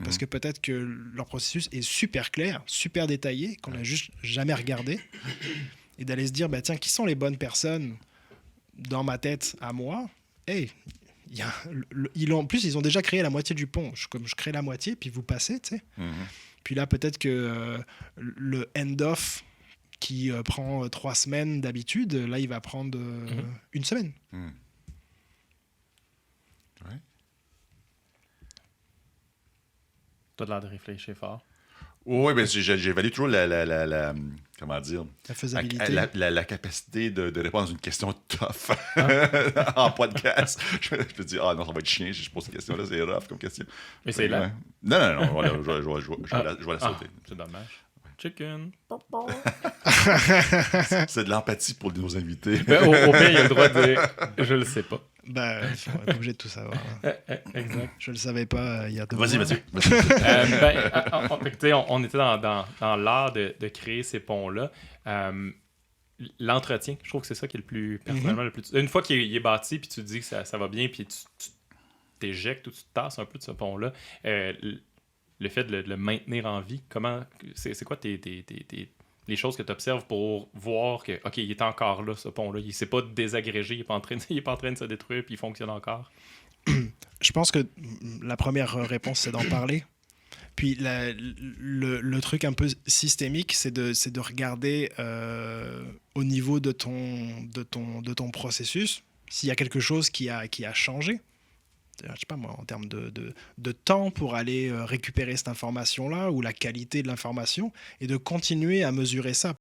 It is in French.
Parce que peut-être que leur processus est super clair, super détaillé, qu'on n'a juste jamais regardé. Et d'aller se dire, bah, tiens, qui sont les bonnes personnes dans ma tête à moi? Hey, en plus, ils ont déjà créé la moitié du pont. Comme je crée la moitié, puis vous passez, tu sais. Puis là, peut-être que le end-off qui prend 3 semaines d'habitude, là, il va prendre 1 semaine. Ouais. T'as l'air de réfléchir fort. Oui, ben j'évalue toujours comment dire, La faisabilité. la capacité de répondre à une question tough en podcast. Je me dis, non, ça va être chiant, je pose cette question-là, c'est rough comme question. Mais c'est là. Ouais. Non, voilà, je vais la sauter. C'est dommage. Chicken. C'est de l'empathie pour nos invités. Au pire, il a le droit de dire je le sais pas. Ben, on est obligé de tout savoir. Exact. Je le savais pas il y a 2 mois. Vas-y, Mathieu. On était dans l'art de créer ces ponts-là. L'entretien, je trouve que c'est ça qui est le plus, personnellement, le plus... Une fois qu'il est bâti, puis tu te dis que ça va bien, puis tu t'éjectes ou tu te tasses un peu de ce pont-là, le fait de le maintenir en vie, c'est quoi les choses que tu observes pour voir que, OK, il est encore là, ce pont-là. Il ne s'est pas désagrégé, il n'est pas en train de se détruire, puis il fonctionne encore. Je pense que la première réponse, c'est d'en parler. Puis le truc un peu systémique, c'est de regarder au niveau de ton processus s'il y a quelque chose qui a changé. Je sais pas moi, en termes de temps pour aller récupérer cette information-là ou la qualité de l'information et de continuer à mesurer ça.